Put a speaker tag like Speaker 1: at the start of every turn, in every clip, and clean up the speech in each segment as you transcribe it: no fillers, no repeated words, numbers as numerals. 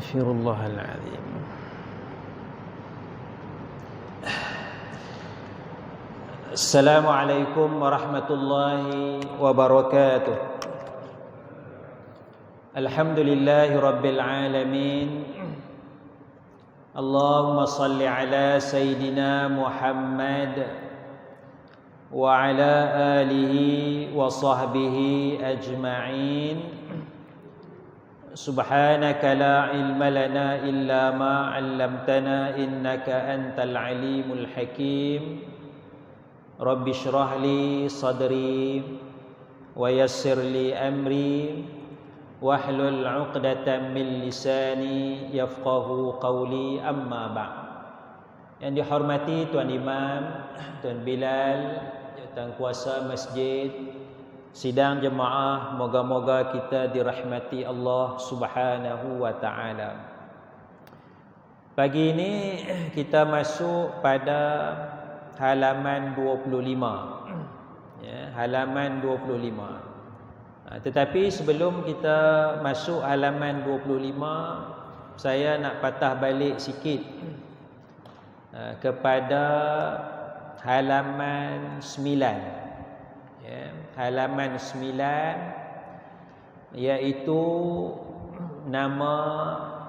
Speaker 1: Astaghfirullahaladzim. Assalamualaikum warahmatullahi wabarakatuh. Alhamdulillahi rabbil alamin. Allahumma salli ala Sayyidina Muhammad wa ala alihi wa sahbihi ajma'in. Subhanaka la ilma lana illa ma 'allamtana innaka antal alimul hakim. Rabbi shrah li sadri wa yassir li amri wahlul 'uqdatam min lisani yafqahu qawli, amma ba'd. Yang dihormati Tuan Imam, Tuan Bilal, Tuan Kuasa Masjid, sidang jemaah, moga-moga kita dirahmati Allah Subhanahu wa taala. Pagi ini kita masuk pada halaman 25. Ya, halaman 25. Tetapi sebelum kita masuk halaman 25, saya nak patah balik sikit kepada halaman 9. Ya, halaman 9, iaitu nama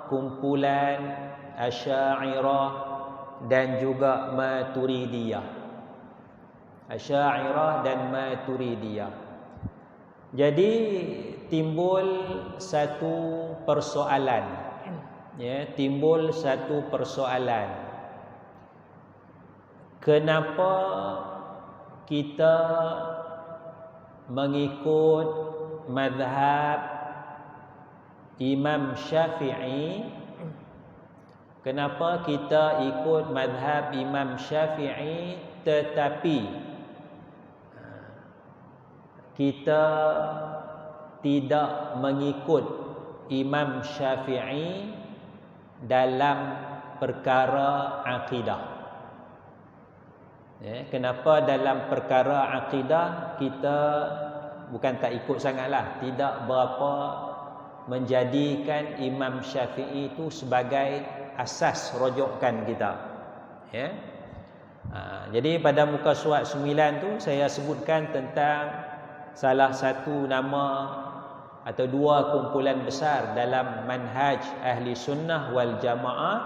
Speaker 1: kumpulan Asy'ariyah dan juga Maturidiyah. Asy'ariyah dan Maturidiyah. Jadi timbul satu persoalan. Ya, timbul satu persoalan. Kenapa kita mengikut mazhab Imam Syafi'i? Kenapa kita ikut mazhab Imam Syafi'i tetapi kita tidak mengikut Imam Syafi'i dalam perkara akidah? Ya, kenapa dalam perkara akidah kita bukan tak ikut sangatlah, tidak berapa menjadikan Imam Syafi'i itu sebagai asas rujukan kita. Ya. Jadi pada muka surat 9 tu saya sebutkan tentang salah satu nama atau dua kumpulan besar dalam manhaj ahli sunnah wal jamaah,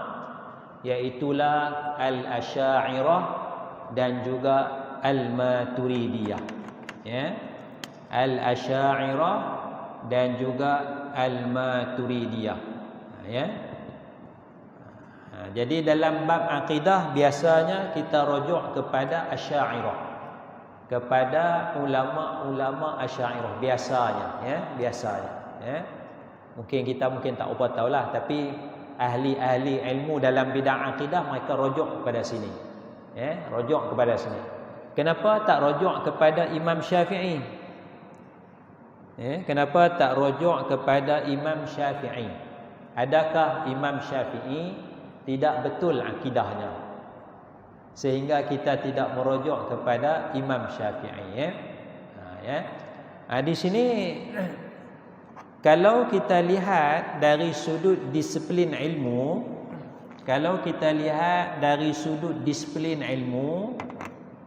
Speaker 1: iaitulah al-Asy'ariyah dan juga al-Maturidiyah. Ya, al-Asy'ariyah dan juga al-Maturidiyah. Ya. Jadi dalam bab akidah biasanya kita rujuk kepada Asy'ariyah, kepada ulama-ulama Asy'ariyah biasanya. Ya, biasanya. Ya. Mungkin kita tak apa tahulah, tapi ahli-ahli ilmu dalam bidang akidah mereka rujuk kepada sini. Ya, rujuk kepada sini. Kenapa tak rujuk kepada Imam Syafi'i? Ya, kenapa tak rujuk kepada Imam Syafi'i? Adakah Imam Syafi'i tidak betul akidahnya sehingga kita tidak merujuk kepada Imam Syafi'i? Ya. Ya. Di sini kalau kita lihat dari sudut disiplin ilmu,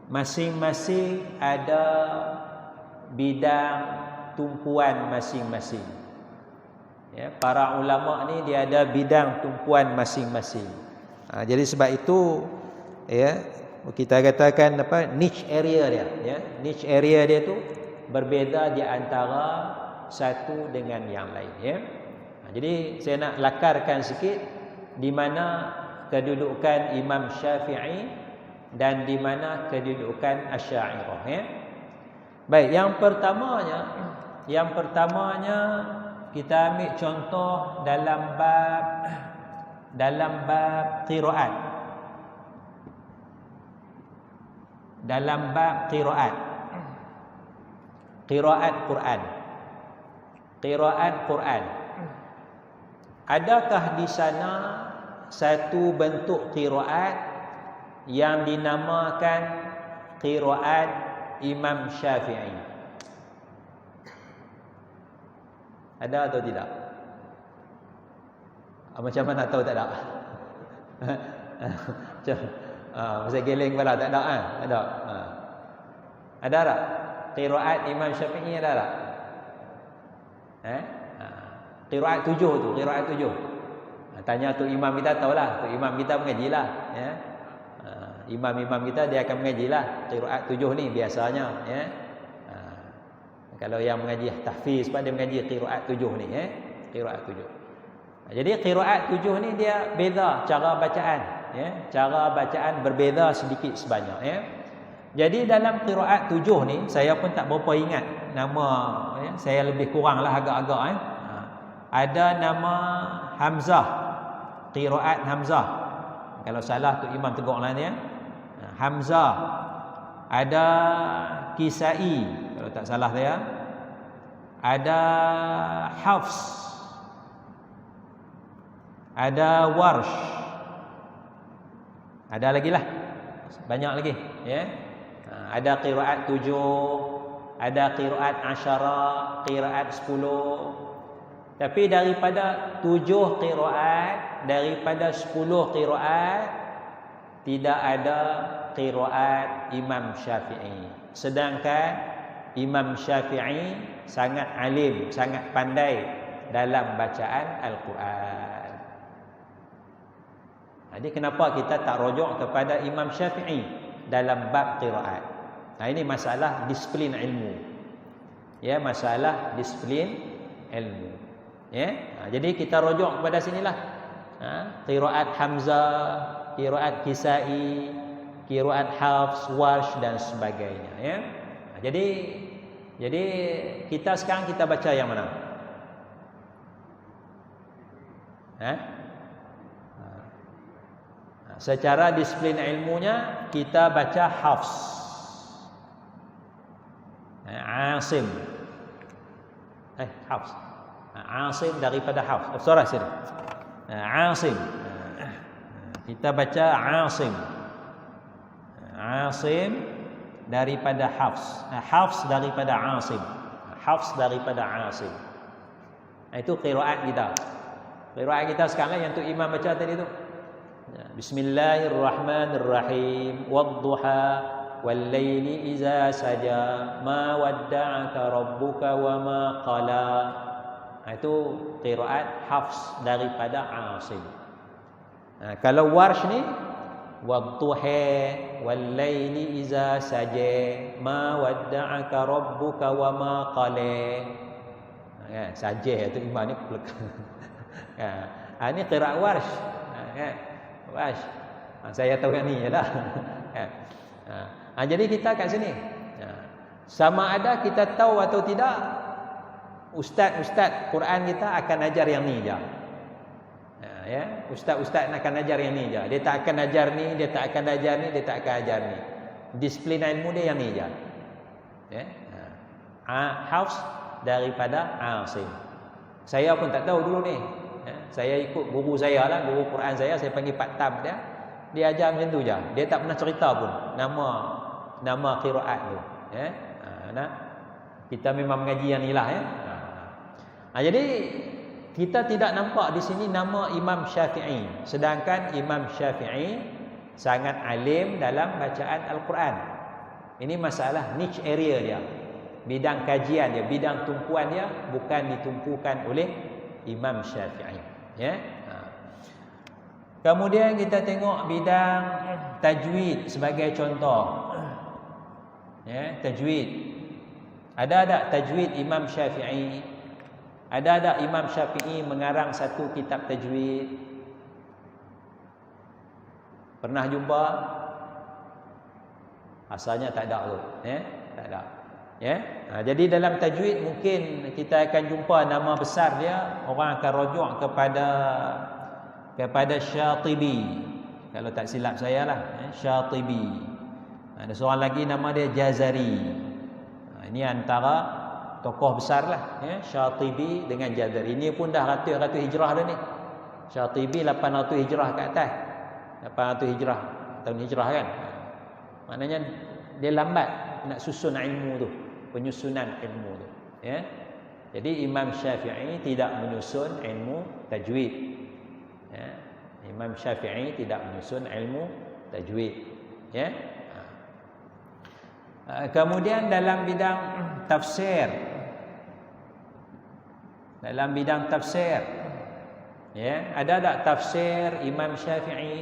Speaker 1: masing-masing ada bidang tumpuan masing-masing. Ya, para ulama ni dia ada bidang tumpuan masing-masing. Jadi sebab itu, ya, kita katakan niche area dia. Ya, niche area dia tu berbeza di antara satu dengan yang lain. Ya. Jadi saya nak lakarkan sikit di mana kedudukan Imam Syafi'i dan di mana kedudukan Asy'ariyah. Ya. Baik, yang pertamanya kita ambil contoh dalam bab qiraat. Dalam bab qiraat. Qiraat Quran. Qiraat Quran. Adakah di sana satu bentuk qiraat yang dinamakan qiraat Imam Syafi'i? Ada atau tidak? Macam mana tahu tak ada? Masa geleng kepala tak ada kan? Ada. Ada tak? Qiraat Imam Syafi'i ada tak? Qiraat 7 tu, qiraat 7. Tanya tu imam kita tahulah, tu imam kita mengajilah, ya. Imam-imam kita dia akan mengajilah qiraat 7 ni biasanya, ya. Kalau yang mengaji tahfiz pada dia mengaji qiraat 7 ni, ya. Qiraat 7. Jadi qiraat 7 ni dia beza cara bacaan, ya. Cara bacaan berbeza sedikit sebanyak, ya. Jadi dalam qiraat 7 ni saya pun tak berapa ingat nama, ya. Saya lebih kuranglah agak-agak, ya. Ada nama Hamzah, qiraat Hamzah. Kalau salah tu imam tegurlah dia. Hamzah. Ada Kisai, kalau tak salah saya. Ada Hafs. Ada Warsh. Ada lagi lah. Banyak lagi, ya. Ada qiraat 7, ada qiraat 10, qiraat 10. Tapi daripada 7 qiraat, daripada 10 qiraat, tidak ada qiraat Imam Syafi'i. Sedangkan Imam Syafi'i sangat alim, sangat pandai dalam bacaan Al-Quran. Jadi kenapa kita tak rujuk kepada Imam Syafi'i dalam bab qiraat? Nah, ini masalah disiplin ilmu. Ya, masalah disiplin ilmu. Ya, jadi kita rujuk kepada sinilah. Qiraat Hamzah, qiraat Kisai, qiraat Hafs, Warsh dan sebagainya, ya. Jadi kita sekarang kita baca yang mana? Secara disiplin ilmunya kita baca Hafs. Asim. Hafs. Asim daripada Hafs. Surah sini. Asim. Kita baca Asim. Asim daripada Hafs. Hafs daripada Asim. Hafs daripada Asim. Itu qiraat kita. Qiraat kita sekarang yang tu imam baca tadi tu. Bismillahirrahmanirrahim. Wadduha wal-laili iza saja ma wadda'aka rabbuka wa ma qala. Itu qiraat Hafs daripada Asim. Kalau Warsh ni wadduha wal-laili iza saja ma wadda'aka rabbuka wa ma qala. Saja itu imam ni. Ini qiraat Warsh. Warsh. Saya tahu yang ni jelah. Jadi kita kat sini. Sama ada kita tahu atau tidak, ustaz-ustaz Quran kita akan ajar yang ni je. Ya, ustaz-ustaz akan ajar yang ni je. Dia tak akan ajar ni, dia tak akan ajar ni, dia tak akan ajar ni. Disiplin ilmu dia yang ni je. Ya. Hafs daripada Asim. Saya pun tak tahu dulu ni. Ya. Saya ikut guru saya lah, guru Quran saya panggil Pak Tam dia. Dia ajar macam tu je. Dia tak pernah cerita pun nama qiraat tu. Ya. Kita memang mengaji yang ni lah, ya. Jadi kita tidak nampak di sini nama Imam Syafi'i. Sedangkan Imam Syafi'i sangat alim dalam bacaan Al-Quran. Ini masalah niche area dia. Bidang kajian dia, bidang tumpuan dia bukan ditumpukan oleh Imam Syafi'i. Ya. Kemudian kita tengok bidang tajwid sebagai contoh. Ya, tajwid. Ada tak tajwid Imam Syafi'i? Ada tak Imam Syafi'i mengarang satu kitab tajwid? Pernah jumpa? Asalnya tak ada tu, ya, tak ada. Ya. Jadi dalam tajwid mungkin kita akan jumpa nama besar dia, orang akan rujuk kepada Syatibi. Kalau tak silap saya lah, ya, Syatibi. Ada seorang lagi nama dia Jazari. Ini antara tokoh besar lah, ya, Syatibi dengan Jazari. Ini pun dah ratus-ratus hijrah dah ni. Syatibi 800 hijrah ke atas. 800 hijrah, tahun hijrah kan. Maknanya dia lambat nak susun ilmu tu, penyusunan ilmu tu, ya. Jadi Imam Syafi'i tidak menyusun ilmu tajwid. Imam Syafi'i tidak menyusun ilmu tajwid, ya. Kemudian dalam bidang tafsir, ya, ada tak tafsir Imam Syafi'i?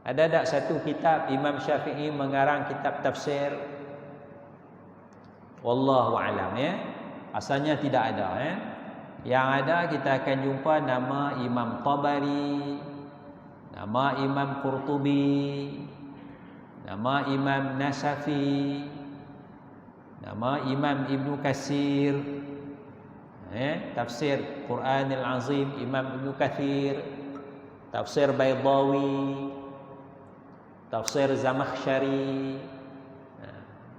Speaker 1: Ada tak satu kitab Imam Syafi'i mengarang kitab tafsir? Wallahu alam, ya. Asalnya tidak ada, ya. Yang ada kita akan jumpa nama Imam Tabari, nama Imam Qurtubi, nama Imam Nasafi, nama Imam Ibnu Katsir, tafsir Quranil Azim Imam Ibnu Katsir, tafsir Baydawi, tafsir Zamakhsyari.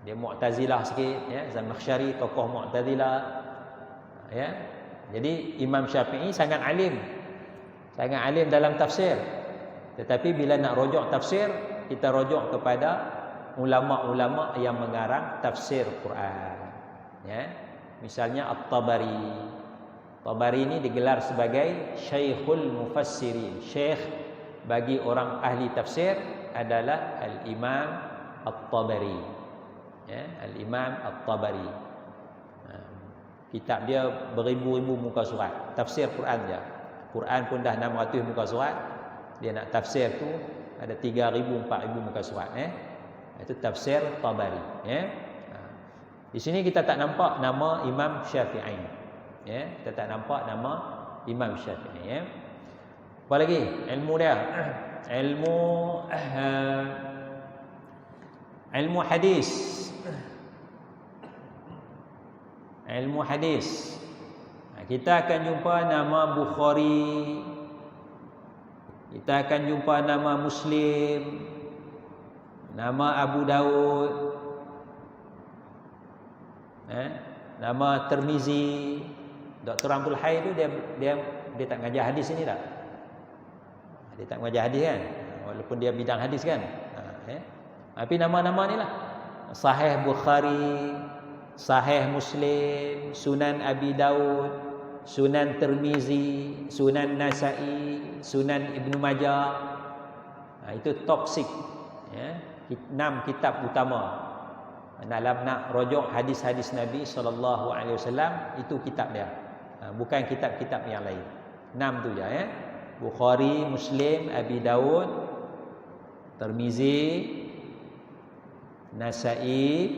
Speaker 1: Dia Mu'tazilah sikit, ya. Zamakhsyari tokoh Mu'tazilah, ya. Jadi Imam Syafi'i sangat alim dalam tafsir. Tetapi bila nak rujuk tafsir, kita rujuk kepada ulama-ulama yang mengarang tafsir Quran, ya. Misalnya At-Tabari. Tabari ini digelar sebagai Syekhul Mufassirin. Syekh bagi orang ahli tafsir adalah Al-Imam At-Tabari, ya, Al-Imam At-Tabari. Kitab dia beribu-ribu muka surat, tafsir Quran dia. Quran pun dah 600 muka surat. Dia nak tafsir tu ada 3,000 4,000 muka surat, Itu tafsir Tabari, ya. Di sini kita tak nampak nama Imam Syafi'i, ya. Kita tak nampak nama Imam Syafi'i, ya. Apa lagi ilmu dia? Ilmu hadis. Ilmu hadis. Kita akan jumpa nama Bukhari. Kita akan jumpa nama Muslim, nama Abu Daud, nama Tirmizi. Dr. Abdul Hai tu dia tak mengajar hadis ini tak? Dia tak mengajar hadis kan? Walaupun dia bidang hadis kan? Tapi nama-nama ni lah. Sahih Bukhari, Sahih Muslim, Sunan Abi Daud, Sunan Tirmizi, Sunan Nasa'i, Sunan Ibnu Majah. Itu top 6, ya. 6 kitab utama dalam nak rujuk hadis-hadis Nabi SAW. Itu kitab dia, bukan kitab-kitab yang lain. 6 tu je, ya. Bukhari, Muslim, Abi Daud, Tirmizi, Nasa'i,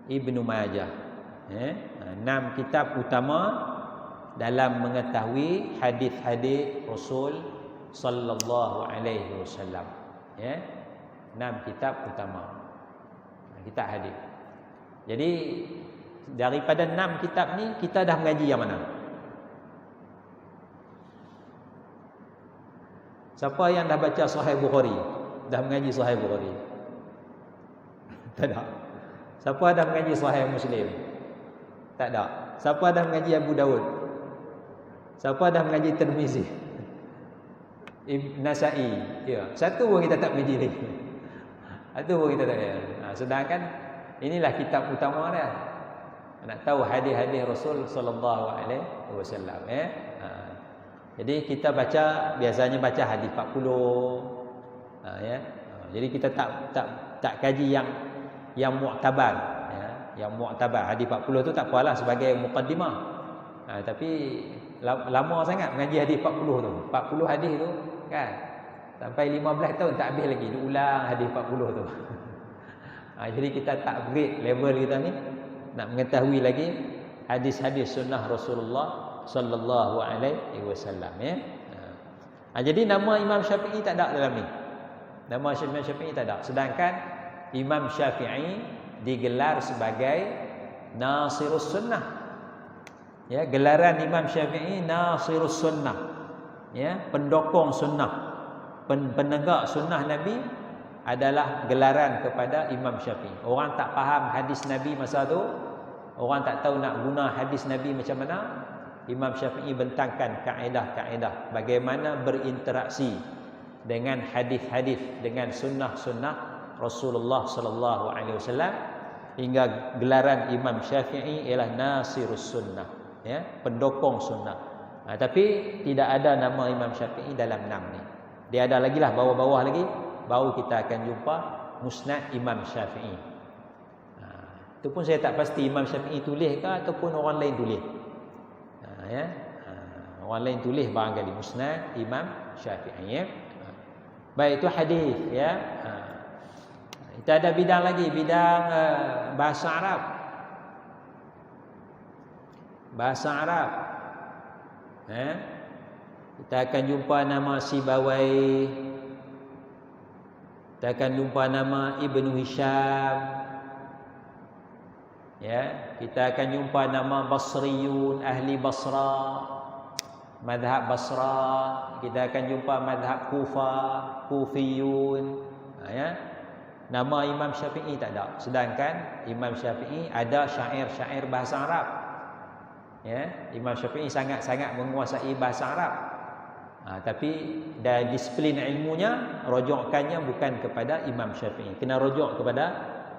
Speaker 1: Ibnu Majah, 6 kitab utama dalam mengetahui hadis-hadis Rasul sallallahu alaihi wasallam, ya. 6 kitab utama, kitab hadis. Jadi daripada 6 kitab ni kita dah mengaji yang mana? Siapa yang dah baca Sahih Bukhari? Dah mengaji Sahih Bukhari? Tak ada. Siapa dah mengaji Sahih Muslim? Tak ada. Siapa dah mengaji Abu Daud? Siapa dah mengaji Tirmizi? Nasa'i? Ya, satu pun kita tak mengaji lagi. Satu pun kita tak mengaji. Sedangkan inilah kitab utama dia. Nak tahu hadis-hadis Rasul sallallahu alaihi wasallam, ya. Jadi kita biasanya baca hadis 40, ya. Jadi kita tak kaji yang mu'tabar, ya. Yang mu'tabar hadis 40 tu tak apalah sebagai muqaddimah. Tapi lama sangat mengaji hadis 40 tu. 40 hadis tu kan. Sampai 15 tahun tak habis lagi diulang hadis 40 tu. Jadi kita tak upgrade level kita ni, nak mengetahui lagi hadis-hadis sunnah Rasulullah sallallahu alaihi wasallam, ya. Jadi nama Imam Syafi'i tak ada dalam ni. Nama Imam Syafi'i tak ada. Sedangkan Imam Syafi'i digelar sebagai Nasirus Sunnah, ya. Gelaran Imam Syafi'i Nasirus Sunnah, ya, pendokong sunnah, penegak sunnah Nabi adalah gelaran kepada Imam Syafi'i. Orang tak faham hadis Nabi masa tu, orang tak tahu nak guna hadis Nabi macam mana, Imam Syafi'i bentangkan kaedah-kaedah bagaimana berinteraksi dengan hadis-hadis, dengan sunnah-sunnah Rasulullah sallallahu alaihi wasallam, hingga gelaran Imam Syafi'i ialah Nasirus Sunnah, ya, pendokong sunnah. Tapi tidak ada nama Imam Syafi'i dalam 6 ni. Dia ada lagi lah bawah-bawah lagi, baru kita akan jumpa Musnad Imam Syafi'i. Itu pun saya tak pasti Imam Syafi'i tulis ke ataupun orang lain tulis. Ya. Orang lain tulis barangkali Musnad Imam Syafi'i, ya. Baik, itu hadis, ya. Kita ada bidang lagi, bidang bahasa Arab. Bahasa Arab. Kita akan jumpa nama Sibawai. Kita akan jumpa nama Ibnu Hisham. Ya, kita akan jumpa nama Basriyun, ahli Basra, mazhab Basra. Kita akan jumpa mazhab Kufah, Kufiyun. Ya. Nama Imam Syafi'i tak ada. Sedangkan Imam Syafi'i ada syair-syair bahasa Arab. Ya, Imam Syafi'i sangat-sangat menguasai bahasa Arab. Tapi dari disiplin ilmunya, rujukkannya bukan kepada Imam Syafi'i. Kena rujuk kepada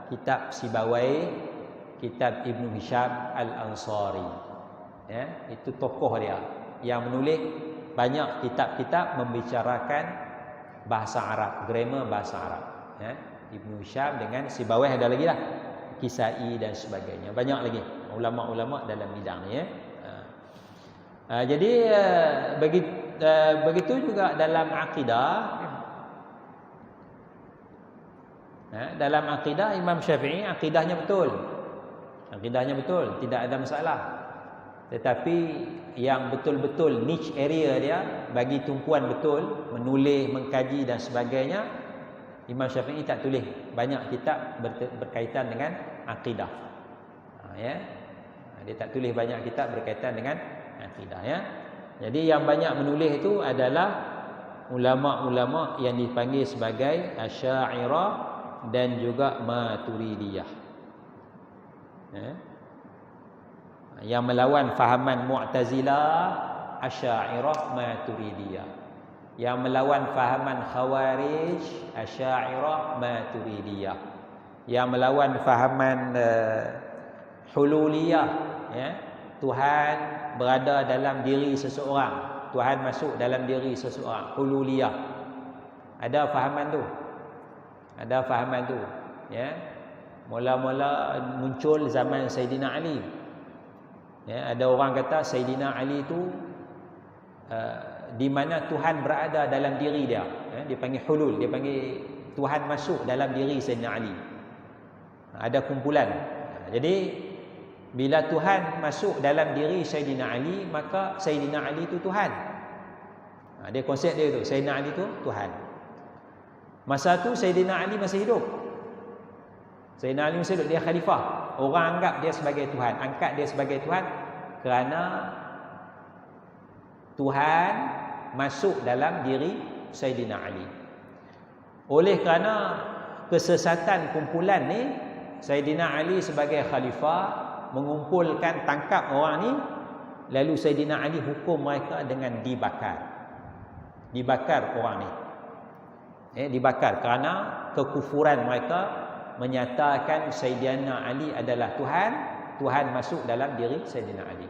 Speaker 1: kitab Sibawai, kitab Ibnu Hisham Al-Ansari. Ya, itu tokoh dia yang menulis banyak kitab-kitab membicarakan bahasa Arab, grammar bahasa Arab. Ya, Ibnu Hisham dengan Sibawai ada lagi lah, Kisai dan sebagainya. Banyak lagi ulama-ulama dalam bidang ni, ya. Jadi begitu juga dalam akidah. Dalam akidah Imam Syafi'i akidahnya betul. Akidahnya betul, tidak ada masalah. Tetapi yang betul-betul niche area dia, bagi tumpuan betul, menulis, mengkaji dan sebagainya, Imam Syafi'i tak tulis banyak kitab berkaitan dengan akidah. Ya. Dia tak tulis banyak kitab berkaitan dengan akidah, ya. Jadi yang banyak menulis itu adalah ulama-ulama yang dipanggil sebagai Asy'ariyah dan juga Maturidiyah. Ya. Yang melawan fahaman Mu'tazilah, Asy'ariyah, Maturidiyah. Yang melawan fahaman Khawarij, Asy'ariyah, Maturidiyah. Yang melawan fahaman Hululiyah, ya. Tuhan berada dalam diri seseorang, Tuhan masuk dalam diri seseorang, Hululiyah. Ada fahaman tu. Ada fahaman tu, ya. Mula-mula muncul zaman Sayyidina Ali. Ya, ada orang kata Sayyidina Ali tu di mana Tuhan berada dalam diri dia. Ya, dia panggil hulul, dia panggil Tuhan masuk dalam diri Sayyidina Ali. Ada kumpulan. Jadi bila Tuhan masuk dalam diri Sayyidina Ali, maka Sayyidina Ali itu Tuhan. Dia konsep dia tu, Sayyidina Ali itu Tuhan. Masa tu Sayyidina Ali masih hidup. Sayyidina Ali masih hidup, dia khalifah. Orang anggap dia sebagai Tuhan, angkat dia sebagai Tuhan kerana Tuhan masuk dalam diri Sayyidina Ali. Oleh kerana kesesatan kumpulan ni, Sayyidina Ali sebagai khalifah mengumpulkan, tangkap orang ni, lalu Sayyidina Ali hukum mereka dengan dibakar. Dibakar orang ni. Dibakar kerana kekufuran mereka menyatakan Sayyidina Ali adalah Tuhan, Tuhan masuk dalam diri Sayyidina Ali.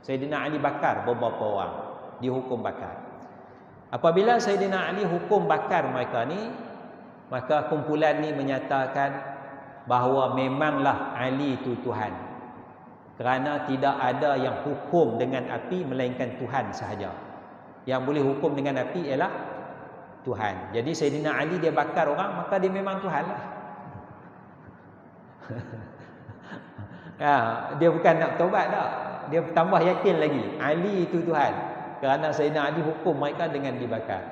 Speaker 1: Sayyidina Ali bakar beberapa orang, dihukum bakar. Apabila Sayyidina Ali hukum bakar mereka ni, maka kumpulan ni menyatakan bahawa memanglah Ali itu Tuhan. Kerana tidak ada yang hukum dengan api melainkan Tuhan sahaja. Yang boleh hukum dengan api ialah Tuhan. Jadi Sayyidina Ali dia bakar orang, maka dia memang Tuhan lah. Ya, dia bukan nak taubat tak. Dia tambah yakin lagi Ali itu Tuhan. Kerana Sayyidina Ali hukum mereka dengan dibakar.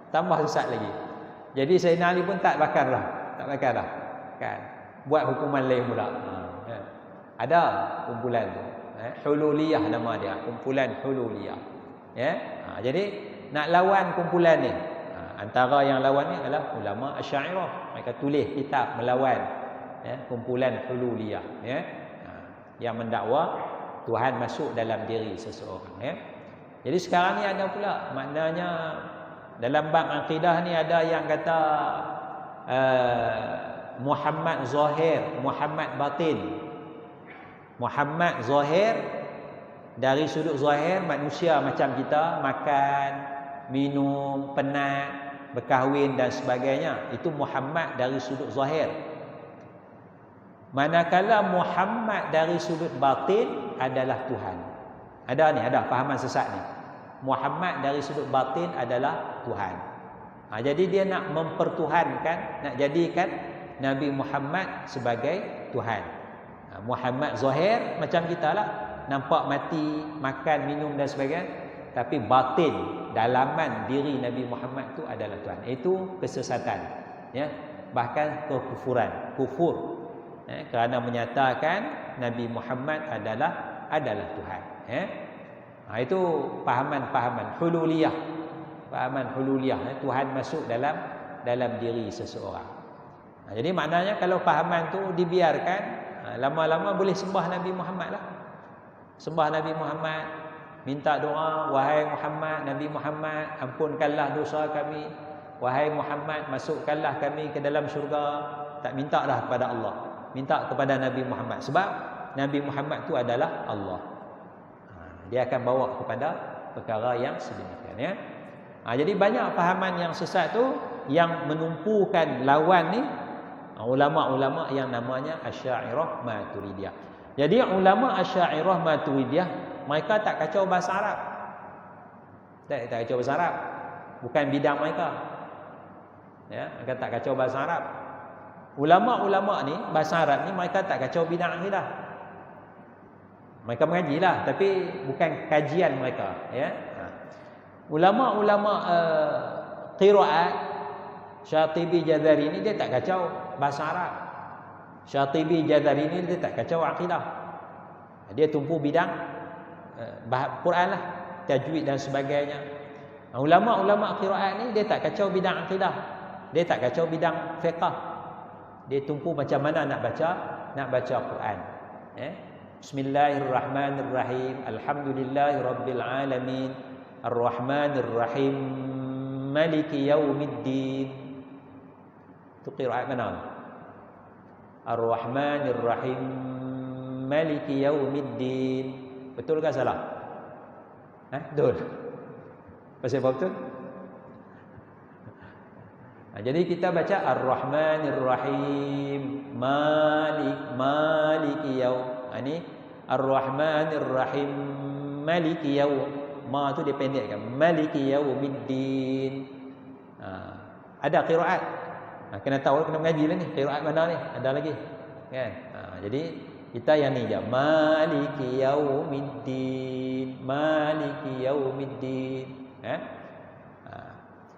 Speaker 1: Tambah sesat lagi. Jadi Sayyidina Ali pun tak bakar lah. Tak bakar dah. Kan? Buat hukuman lain pula. Ada kumpulan tu. Hululiyah nama dia. Kumpulan Hululiyah. Ya? Jadi nak lawan kumpulan ni. Antara yang lawan ni adalah ulama Asy'ariyah. Mereka tulis kitab melawan kumpulan Hululiyah. Ya? Yang mendakwa Tuhan masuk dalam diri seseorang. Ya? Jadi sekarang ni ada pula. Maknanya dalam bab akidah ni ada yang kata Muhammad Zahir, Muhammad Batin. Muhammad Zahir Dari sudut zahir manusia macam kita, makan, minum, penat, berkahwin dan sebagainya. Itu Muhammad dari sudut zahir. Manakala Muhammad dari sudut batin adalah Tuhan. Ada fahaman sesat ni. Muhammad dari sudut batin adalah Tuhan. Jadi dia nak mempertuhankan, nak jadikan Nabi Muhammad sebagai Tuhan. Muhammad zahir macam kita lah, nampak mati, makan, minum dan sebagainya, tapi batin, dalaman diri Nabi Muhammad tu adalah Tuhan. Itu kesesatan, ya, bahkan kekufuran, kufur, kerana menyatakan Nabi Muhammad adalah Tuhan. Itu pahaman hululiyah, pahaman hululiyah. Tuhan masuk dalam diri seseorang. Jadi maknanya kalau pahaman tu dibiarkan, lama-lama boleh sembah Nabi Muhammad lah. Sembah Nabi Muhammad, minta doa, wahai Muhammad, Nabi Muhammad, ampunkanlah dosa kami. Wahai Muhammad, masukkanlah kami ke dalam syurga. Tak minta dah kepada Allah, minta kepada Nabi Muhammad. Sebab Nabi Muhammad tu adalah Allah. Dia akan bawa kepada perkara yang sedemikian, ya. Jadi banyak fahaman yang sesat tu yang menumpukan lawan ni ulama-ulama yang namanya Asy'ariyah Maturidiyah. Jadi ulama Asy'ariyah Maturidiyah, mereka tak kacau bahasa Arab. Tak kacau bahasa Arab. Bukan bidang mereka. Ya, mereka tak kacau bahasa Arab. Ulama-ulama ni bahasa Arab ni mereka tak kacau bidang akidah. Mereka mengajilah, tapi bukan kajian mereka, ya. Ulama-ulama qiraat, Syatibi, Jazari ni dia tak kacau bahasa Arab. Syatibi, Jazari ni dia tak kacau akidah. Dia tumpu bidang Quran lah, tajwid dan sebagainya. Ulama-ulama qiraat ni dia tak kacau bidang akidah. Dia tak kacau bidang fiqh. Dia tumpu macam mana nak baca Quran. Bismillahirrahmanirrahim. Alhamdulillahirabbil alamin. Ar-Rahmanir-Rahim. Maliki yaumiddin. Itu qiraat mana? Ar-Rahmanir-Rahim. Maliki yaumiddin. Betul ke salah? Betul. Pasal apa betul? Jadi kita baca Ar-Rahmanir-Rahim. Maliki yaum. Ini Ar-Rahmanir-Rahim. Maliki yaum. Ma tu dia pendekkan. Maliki yaumiddin. Ada qiraat. Kena tahu, kena mengaji lah ni. Qiraat mana ni? Ada lagi. Kan? Jadi kita yang ni je. Maliki yaumiddin. Maliki yaumiddin.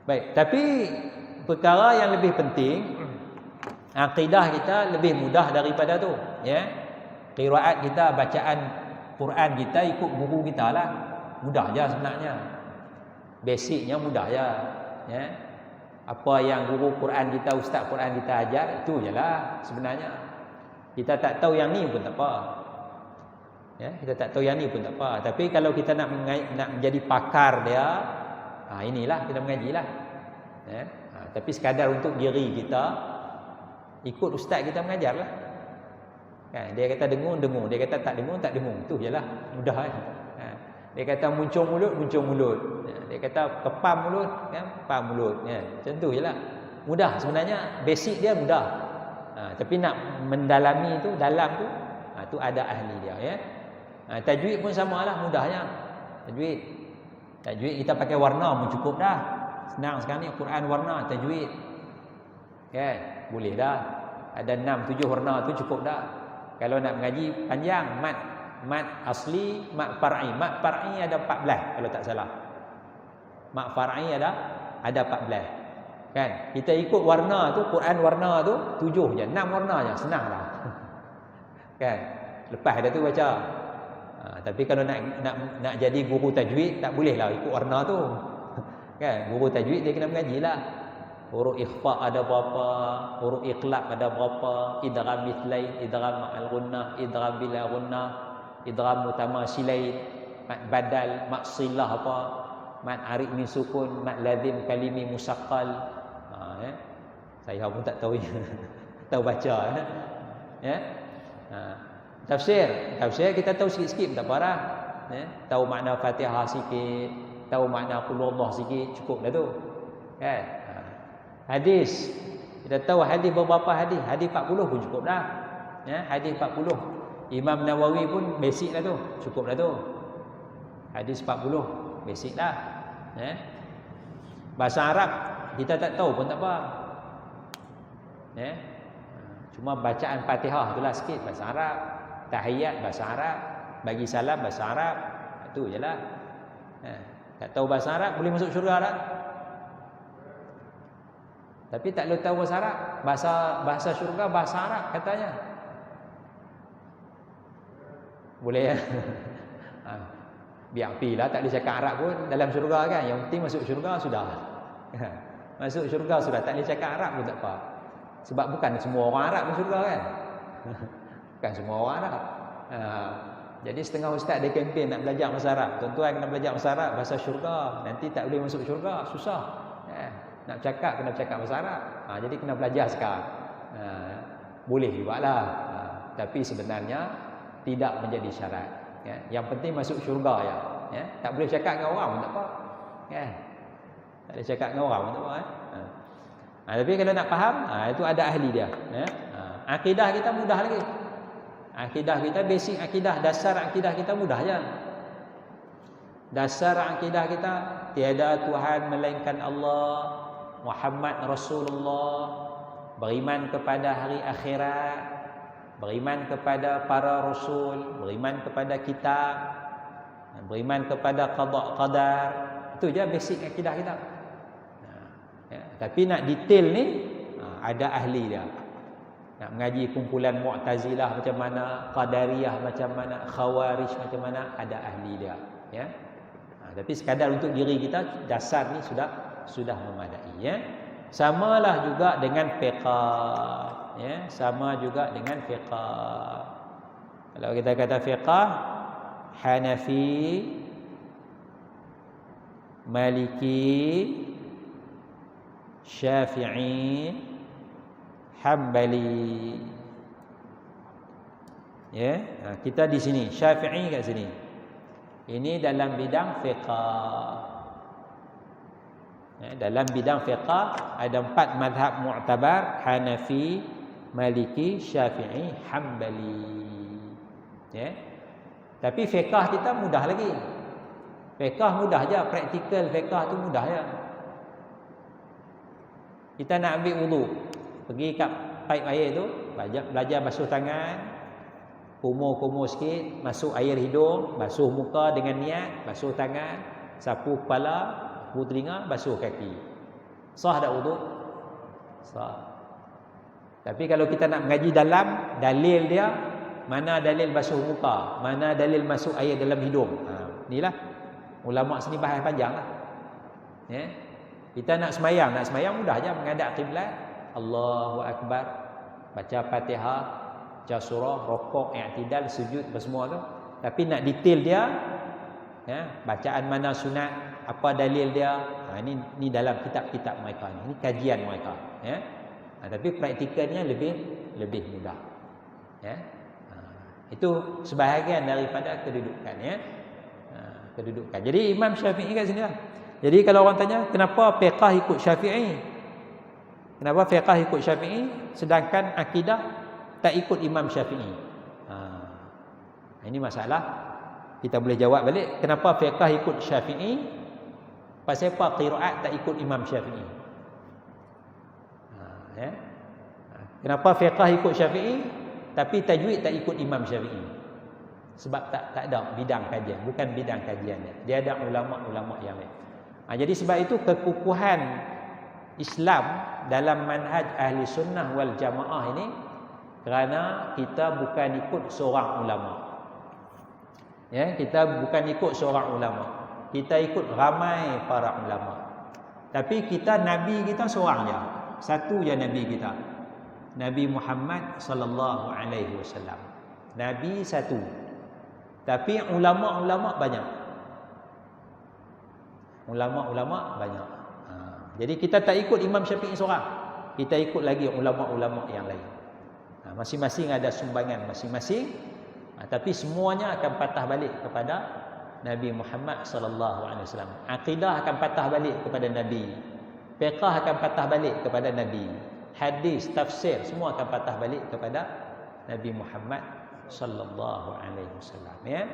Speaker 1: Baik, tapi perkara yang lebih penting, akidah kita lebih mudah daripada tu, ya. Qiraat kita, bacaan Quran kita ikut guru kita lah. Mudah je sebenarnya. Basicnya mudah je, ya. Apa yang guru Quran kita, ustaz Quran kita ajar, itu jelah sebenarnya. Kita tak tahu yang ni pun tak apa. Ya, kita tak tahu yang ni pun tak apa. Tapi kalau kita nak menjadi pakar dia, inilah kita mengajilah. Ya. Tapi sekadar untuk diri kita, ikut ustaz kita mengajarlah. Kan, dia kata dengung, dia kata tak dengung, itu jelah, mudah kan. Dia kata muncung mulut. Dia kata kepam mulut, kan, pam mulut, ya. Macam tu jelah. Mudah sebenarnya, basic dia mudah. Tapi nak mendalami tu, dalam tu, tu ada ahli dia, ya. Tajwid pun samalah, mudahnya. Tajwid kita pakai warna pun cukup dah. Senang sekarang ni Quran warna, tajwid. Kan? Boleh dah. Ada 6 7 warna tu cukup dah. Kalau nak mengaji panjang, mat asli, mat far'i. Mat far'i ada 14 kalau tak salah. Mat far'i ada 14. Kan? Kita ikut warna tu, Quran warna tu 7 je, 6 warna je, senang dah. Kan? Lepas dah tu baca. Tapi kalau nak jadi guru tajwid, tak boleh lah ikut warna tu. Kan? Guru tajwid dia kena mengajilah. Huruf ikhfa ada berapa, huruf iqlab ada berapa, idgham mithlain, idgham ma'al ghunnah, idgham bila ghunnah, idgham mutamasilain, mat badal, mat silah apa, mat arid min sukun, mat lazim kalimi musaqqal. Saya pun tak tahu tahu baca, ya. Tafsir kita tahu sikit-sikit tak apa dah. Tahu makna Fatihah sikit, tahu makna Qul Huwallah sikit, cukup dah tu. Kan? Hadis, kita tahu hadis beberapa hadis, hadis 40 pun cukup dah. Hadis 40. Imam Nawawi pun basic dah tu, cukup dah tu. Hadis 40 basic dah. Bahasa Arab kita tak tahu pun tak apa. Cuma bacaan Fatihah itulah sikit bahasa Arab, tahiyat bahasa Arab, bagi salam bahasa Arab, itu jelah. Tak tahu bahasa Arab boleh masuk syurga tak? Tapi tak boleh tahu bahasa Arab, bahasa syurga bahasa Arab katanya. Boleh ya? Biar apilah tak boleh cakap Arab pun dalam syurga kan. Yang penting masuk syurga sudah. Masuk syurga sudah, tak boleh cakap Arab pun tak apa. Sebab bukan semua orang Arab masuk syurga kan. Bukan semua orang Arab. Jadi setengah ustaz dia kempen nak belajar bahasa Arab. Tuan-tuan kena belajar bahasa Arab, bahasa syurga. Nanti tak boleh masuk syurga, susah. Nak cakap kena cakap bahasa Arab. Jadi kena belajar sekarang. Boleh juga lah. Tapi sebenarnya tidak menjadi syarat. Yang penting masuk syurga ya. Tak boleh cakap dengan orang pun tak apa. Tak boleh cakap dengan orang pun tak apa. Tapi kalau nak faham, itu ada ahli dia. Akidah kita mudah lagi. Akidah kita, basic akidah, dasar akidah kita mudah je. Dasar akidah kita, tiada Tuhan melainkan Allah, Muhammad Rasulullah, beriman kepada hari akhirat, beriman kepada para rasul, beriman kepada kitab, beriman kepada qada qadar. Itu je basic akidah kita. Tapi nak detail ni ada ahli dia. Nak mengaji kumpulan Mu'tazilah macam mana, Qadariyah macam mana, Khawarij macam mana, ada ahli dia. Tapi sekadar untuk diri kita, dasar ni sudah memadai. Samalah juga dengan fiqh. Sama juga dengan fiqh. Kalau kita kata fiqh, Hanafi, Maliki, Syafi'i, Hambali. Kita di sini, Syafi'i kat sini. Ini dalam bidang fiqh. Dalam bidang fiqh ada 4 mazhab mu'tabar: Hanafi, Maliki, Syafi'i, Hambali. Tapi fiqh kita mudah lagi. Fiqh mudah je, praktikal fiqh tu mudah je. Kita nak ambil wudu, pergi kat paip air tu, belajar basuh tangan, kumur-kumur sikit, masuk air hidung, basuh muka dengan niat, basuh tangan, sapu kepala, sapu telinga, basuh kaki. Sah tak wudu? Sah. Tapi kalau kita nak mengaji dalam, dalil dia, mana dalil basuh muka, mana dalil masuk air dalam hidung. Inilah ulama sini bahas panjang lah. Kita nak semayang mudah je, menghadap kiblat, Allahu Akbar, baca Fatihah, baca surah, rokok, i'tidal, sujud, semua tu. Tapi nak detail dia, bacaan mana sunat, apa dalil dia, ini dalam kitab-kitab mereka ni. Ini kajian mereka. Tapi praktikalnya lebih mudah. Itu sebahagian daripada kedudukan. Kedudukan. Jadi Imam Syafi'i kat sini lah. Jadi kalau orang tanya, kenapa fiqh ikut Syafi'i? Kenapa fiqh ikut Syafi'i sedangkan akidah tak ikut Imam Syafi'i? Ini masalah. Kita boleh jawab balik, kenapa fiqh ikut Syafi'i? Pasal apa qiraat tak ikut Imam Syafi'i? Kenapa fiqh ikut Syafi'i tapi tajwid tak ikut Imam Syafi'i? Sebab tak ada bidang kajian, bukan bidang kajiannya. Dia ada ulama-ulama yang lain. Jadi sebab itu kekukuhan Islam dalam manhaj ahli sunnah wal jamaah ini kerana kita bukan ikut seorang ulama. Kita bukan ikut seorang ulama. Kita ikut ramai para ulama. Tapi kita nabi kita seorang je. Satu je nabi kita. Nabi Muhammad sallallahu alaihi wasallam. Nabi satu. Tapi ulama-ulama banyak. Ulama-ulama banyak. Jadi kita tak ikut Imam Syafi'i seorang. Kita ikut lagi ulama-ulama yang lain. Masing-masing ada sumbangan masing-masing. Tapi semuanya akan patah balik Nabi Muhammad sallallahu alaihi wasallam. Akidah akan patah balik kepada Nabi. Fiqh akan patah balik kepada Nabi. Hadis, tafsir semua akan patah balik kepada Nabi Muhammad sallallahu alaihi wasallam, ya.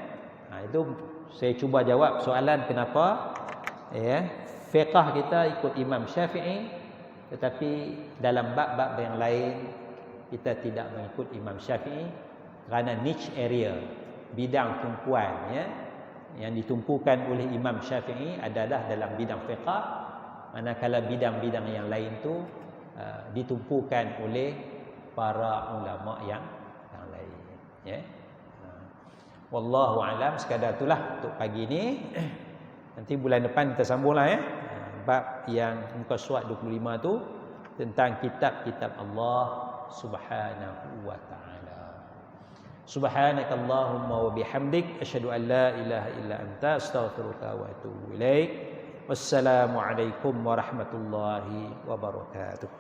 Speaker 1: Itu saya cuba jawab soalan kenapa fiqh kita ikut Imam Syafi'i, tetapi dalam bab-bab yang lain kita tidak mengikut Imam Syafi'i kerana niche area, bidang tumpuan, yang ditumpukan oleh Imam Syafi'i adalah dalam bidang fiqh, manakala bidang-bidang yang lain tu ditumpukan oleh para ulama yang lain, ya. Wallahu alam, sekadar itulah untuk pagi ni. Nanti bulan depan kita sambunglah, ya. Bab yang muka surat 25 tu tentang kitab-kitab Allah Subhanahu wa taala. Subhanakallahumma wa bihamdik asyhadu an la ilaha illa anta astaghfiruka wa atubu ilaik. Wassalamu alaikum warahmatullahi wabarakatuh.